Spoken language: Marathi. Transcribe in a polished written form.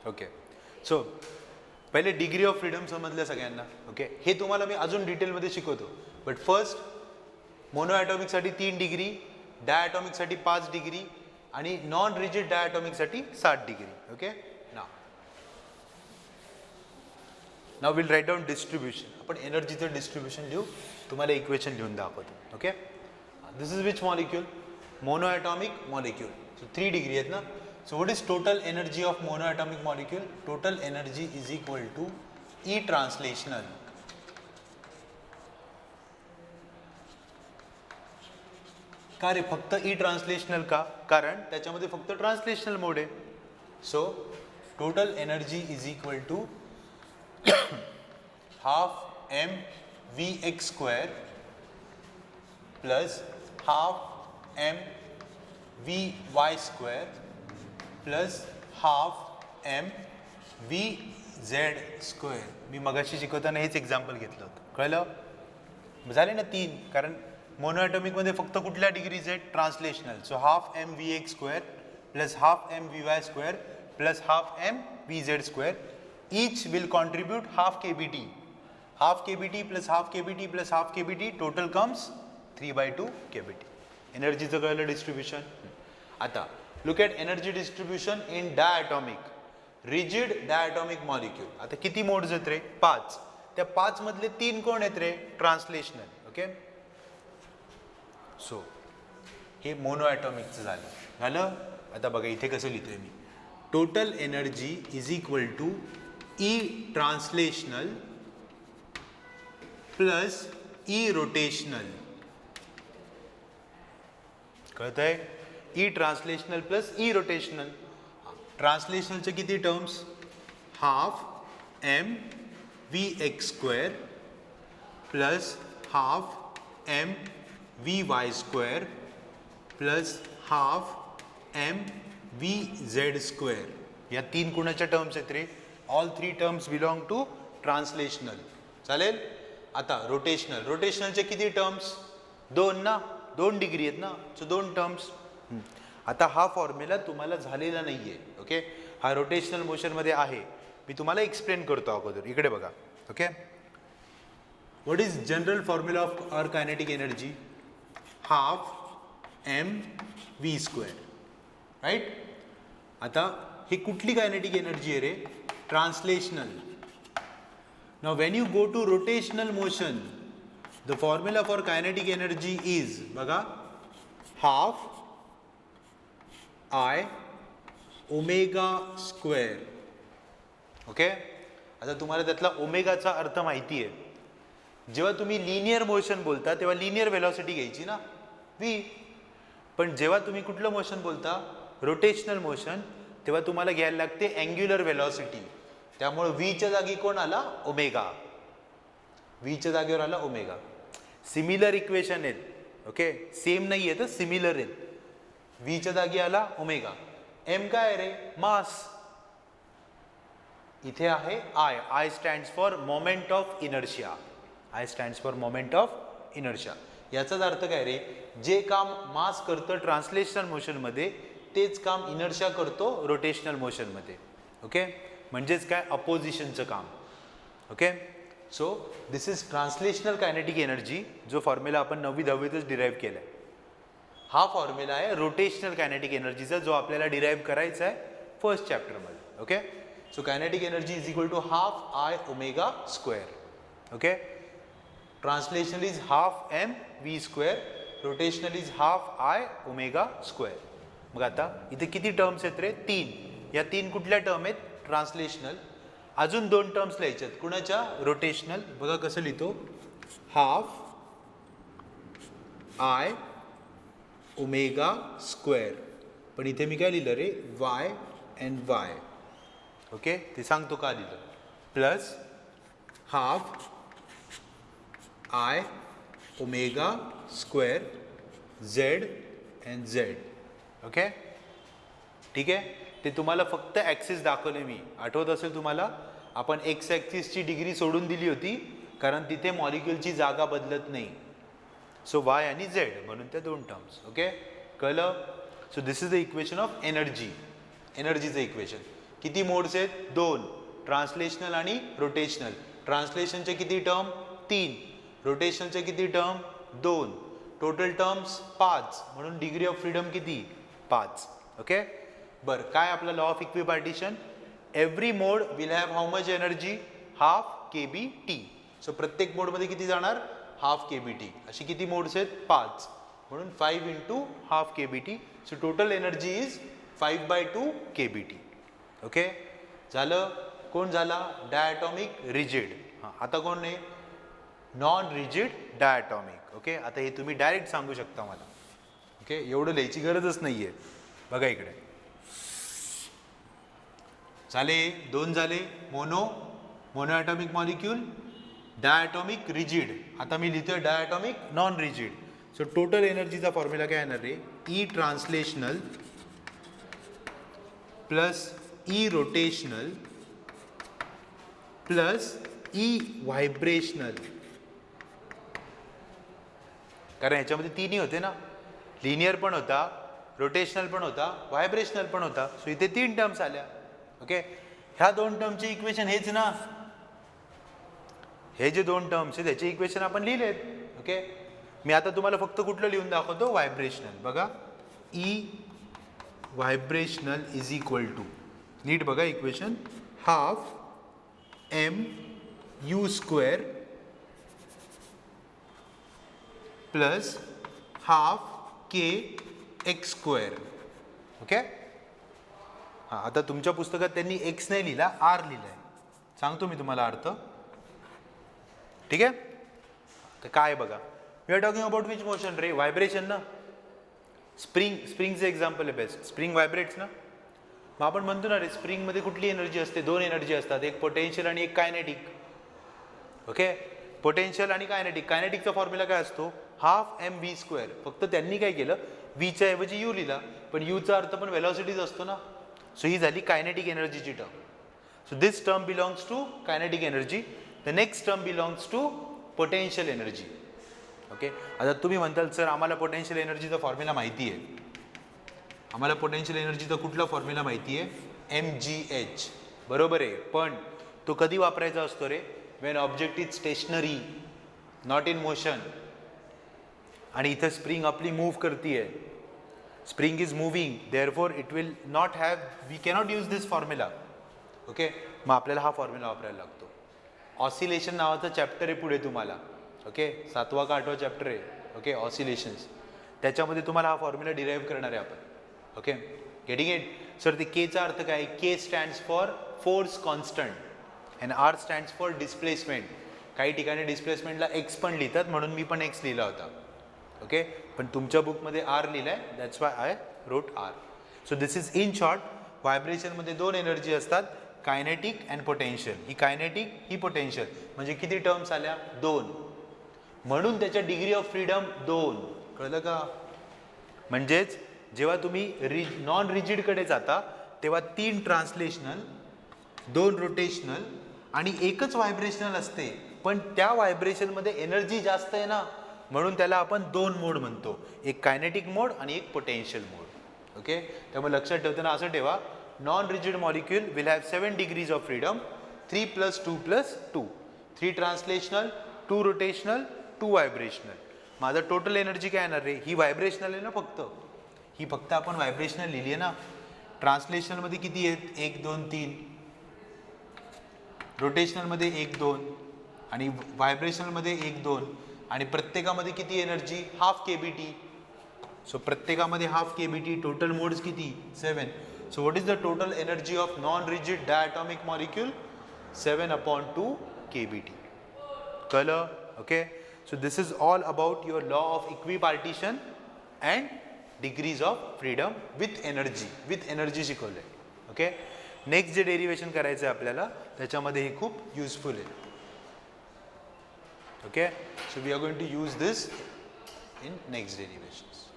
ओके. सो पहिले डिग्री ऑफ फ्रीडम समजलं सगळ्यांना. ओके, हे तुम्हाला मी अजून डिटेलमध्ये शिकवतो. बट फर्स्ट, मोनो ॲटॉमिकसाठी 3 डिग्री, डायॲटॉमिकसाठी 5 डिग्री आणि नॉन रिजिड डायॲटॉमिकसाठी 7 degree. Okay, now we'll write down distribution. आपण एनर्जीचं डिस्ट्रीब्युशन लिहू, तुम्हाला इक्वेशन लिहून दाखवतो. Okay, this is which molecule? Monoatomic molecule. So 3 degree आहेत ना. So what is total energy of monoatomic molecule? Total energy is equal to E translational. का रे फक्त E translational का? कारण त्याच्यामध्ये फक्त ट्रान्सलेशनल मोड आहे. So total energy is equal to half m v x square plus half m v y square plus half m v z square. मी मगाशी शिकवताना हेच एक्झाम्पल घेतलं होतं. कळलं? झाले ना 3. कारण मोनो ॲटॉमिकमध्ये फक्त कुठल्या डिग्रीज आहेत? Translational. So half m v x square plus half m v y square plus half m v z square. Each will contribute half k b t. Half k b t plus half k b t plus half k b t total comes 3/2 k b t. एनर्जीचं कळलं डिस्ट्रीब्युशन. आता look at energy distribution in diatomic rigid diatomic molecule. आता किती मोड्स आहेत रे? 5. त्या 5 मधले 3 कोण आहेत रे? ट्रान्सलेशनल. ओके, सो हे मोनो ॲटॉमिकचं झालं. आता बघा इथे कसं लिहितोय मी. Total energy is equal to e translational plus e rotational. कळतंय? E translational plus e rotational. ट्रान्सलेशनलचे किती terms? Half m v x square plus half m v y square plus half m v z square. या 3 कुणाच्या टर्म्स आहेत रे? All 3 terms belong to translational. चालेल? आता रोटेशनल. रोटेशनलचे किती टर्म्स? 2 ना. 2 डिग्री आहेत ना. So 2 terms. आता हा फॉर्म्युला तुम्हाला झालेला नाहीये. ओके, हा रोटेशनल मोशन मध्ये आहे. मी तुम्हाला एक्सप्लेन करतो अगोदर. इकडे बघा. Okay, what is general formula of our kinetic energy? Half m v square. Right? आता ही कुठली कायनेटिक एनर्जी आहे रे? Translational. Now when you go to rotational motion the formula for kinetic energy is, बघा, half I omega square. Okay, आता तुम्हाला त्यातला ओमेगाचा अर्थ माहिती आहे. जेव्हा तुम्ही लिनियर मोशन बोलता तेव्हा लिनियर वेलॉसिटी घ्यायची ना, v. पण जेव्हा तुम्ही कुठलं मोशन बोलता? रोटेशनल मोशन, तेव्हा तुम्हाला घ्यायला लागते अँग्युलर वेलॉसिटी. त्यामुळे व्हीच्या जागी कोण आला? ओमेगा. व्हीच्या जागेवर आला ओमेगा. सिमिलर इक्वेशन आहेत. ओके, सेम नाही आहे तर सिमिलर आहेत. व्हीच्या जागी आला ओमेगा. एम काय रे? मास. इथे आहे I. I stands for moment of inertia. I stands for moment of inertia. याचाच अर्थ काय रे? जे काम मास करतं ट्रान्सलेशनल मोशनमध्ये तेच काम इनर्शिया करतो रोटेशनल मोशनमध्ये. ओके, म्हणजेच काय? अपोजिशनचं काम. Okay, so this is translational kinetic energy, जो फॉर्म्युला आपण 9वी 10वीतच डिराईव्ह केलाय. हा फॉर्म्युला आहे रोटेशनल कायनेटिक एनर्जीचा, जो आपल्याला डिराईव्ह करायचा आहे फर्स्ट चॅप्टरमध्ये. Okay, so kinetic energy is equal to half I omega square. Okay, translational is half m v square, rotational is half I omega square. मग आता इथे किती टर्म्स आहेत रे? 3. या 3 कुठल्या टर्म आहेत? ट्रान्सलेशनल. अजून 2 टर्म्स लिहायचे आहेत. कुणाच्या? रोटेशनल. बघा कसं लिहितो. Half I omega square. पण इथे मी काय लिहिलं रे? Y and y. ओके, ते सांगतो का लिहिलं. Plus half I omega square z and z. Okay, ठीक आहे. ते तुम्हाला फक्त ॲक्सिस दाखवले मी. आठवत असेल तुम्हाला, आपण एक्स ॲक्सिसची डिग्री सोडून दिली होती कारण तिथे मॉलिक्युलची जागा बदलत नाही. सो वाय आणि झेड म्हणून त्या 2 टर्म्स. ओके, कळलं? So this is the equation of energy. एनर्जीचं इक्वेशन. किती मोड्स आहेत? 2. ट्रान्सलेशनल आणि रोटेशनल. ट्रान्सलेशनचे किती टर्म? 3. रोटेशनलचे किती टर्म? 2. Total terms 5. म्हणून डिग्री ऑफ फ्रीडम किती? 5. ओके. बरं, काय आपला law of equipartition? Every mode will have how much energy? Half kBt. So प्रत्येक मोडमध्ये किती जाणार? Half kBt. अशी किती मोड्स आहेत? 5. म्हणून 5 into half kBt. So total energy is 5/2 kBt. Okay. झालं. कोण झाला? Diatomic rigid. हां, आता कोण आहे? Non rigid diatomic. ओके. आता हे तुम्ही डायरेक्ट सांगू शकता मला. ओके, एवढं लिहायची गरजच नाही आहे. बघा इकडे झाले 2 झाले. Monoatomic molecule, diatomic rigid. आता मी लिहितोय diatomic non rigid. So total एनर्जीचा फॉर्म्युला काय येणार रे? E translational plus e rotational plus e vibrational. कारण ह्याच्यामध्ये 3ही होते ना, लिनियर पण होता, रोटेशनल पण होता, व्हायब्रेशनल पण होता. सो इथे 3 टर्म्स आल्या. ओके. ह्या 2 टर्मचे इक्वेशन हेच ना, हे जे 2 टर्म्स आहेत त्याचे इक्वेशन आपण लिहिलेत. ओके. मी आता तुम्हाला फक्त कुठलं लिहून दाखवतो? व्हायब्रेशनल. बघा, E vibrational is equal to, नीट बघा equation, half mu² plus half kx². Okay. हां, आता तुमच्या पुस्तकात त्यांनी x नाही लिहिला, r लिहिलाय. सांगतो मी तुम्हाला अर्थ. ठीक आहे. तर काय बघा, we are talking about which motion रे? व्हायब्रेशन ना. स्प्रिंगचं एक्झाम्पल आहे बेस्ट. स्प्रिंग व्हायब्रेट्स ना. मग आपण म्हणतो ना रे, स्प्रिंगमध्ये कुठली एनर्जी असते? 2 एनर्जी असतात, एक पोटेन्शियल आणि एक कायनेटिक. ओके. पोटेन्शियल आणि कायनेटिक. कायनेटिकचा फॉर्म्युला काय असतो? Half mv². फक्त त्यांनी काय केलं, व्हीच्या ऐवजी यू लिहिला, पण यूचा अर्थ पण वेलॉसिटीज असतो ना. सो ही झाली कायनेटिक एनर्जीची term. So this term belongs to kinetic energy. The next term belongs to potential energy. Okay. आता तुम्ही म्हणताल सर आम्हाला पोटेन्शियल एनर्जीचा फॉर्म्युला माहिती आहे. आम्हाला पोटेन्शियल एनर्जीचा कुठला फॉर्म्युला माहिती आहे? mgh. बरोबर आहे, पण तो कधी वापरायचा असतो रे? When object is stationary, not in motion. आणि इथं स्प्रिंग आपली मूव्ह करतीये. Spring is moving, therefore it will not have, we cannot use this formula. Okay. मग आपल्याला हा फॉर्म्युला वापरायला लागतो. ऑसिलेशन नावाचा चॅप्टर आहे पुढे तुम्हाला. ओके. 7वा का 8वा चॅप्टर आहे. Okay, oscillations. त्याच्यामध्ये तुम्हाला हा फॉर्म्युला डिराईव्ह करणार आहे आपण. Okay, getting it? सर ते केचा अर्थ काय? K stands for force constant and r stands for displacement. काही ठिकाणी डिस्प्लेसमेंटला एक्स पण लिहितात, म्हणून मी पण एक्स लिहिला होता. ओके, पण तुमच्या बुकमध्ये आर लिहिलाय, that's why I wrote r. So this is in short. व्हायब्रेशनमध्ये 2 एनर्जी असतात, कायनेटिक अँड पोटेन्शियल. ही कायनेटिक, ही पोटेन्शियल. म्हणजे किती टर्म्स आल्या? 2. म्हणून त्याच्या डिग्री ऑफ फ्रीडम 2. कळलं का? म्हणजेच जेव्हा तुम्ही नॉन रिजिडकडे जाता तेव्हा 3 ट्रान्सलेशनल, 2 रोटेशनल आणि एकच व्हायब्रेशनल असते. पण त्या व्हायब्रेशनमध्ये एनर्जी जास्त आहे ना, म्हणून त्याला आपण 2 मोड म्हणतो. एक कायनेटिक मोड आणि एक पोटेन्शियल मोड. ओके, त्यामुळे लक्षात ठेवताना असं ठेवा, non rigid molecule will have 7 degrees of freedom. 3 + 2 + 2. 3 translational, 2 rotational, 2 vibrational. माझं टोटल एनर्जी काय येणार रे? ही व्हायब्रेशनल आहे ना फक्त. ही फक्त आपण व्हायब्रेशनल लिहिली आहे ना. ट्रान्सलेशनलमध्ये किती आहेत? 1 2 3. रोटेशनलमध्ये 1 2 आणि व्हायब्रेशनलमध्ये 1 2. आणि प्रत्येकामध्ये किती एनर्जी? Half kBt. सो प्रत्येकामध्ये हाफ kBt. टोटल मोड्स किती? 7. So what is the total energy of non rigid diatomic molecule? 7/2 kBt. कळलं? Okay, so this is all about your law of equipartition and degrees of freedom with energy शिकवलंय. ओके, नेक्स्ट जे डेरिवेशन करायचं आहे आपल्याला त्याच्यामध्ये हे खूप युजफुल आहे. Okay, so we are going to use this in next derivations.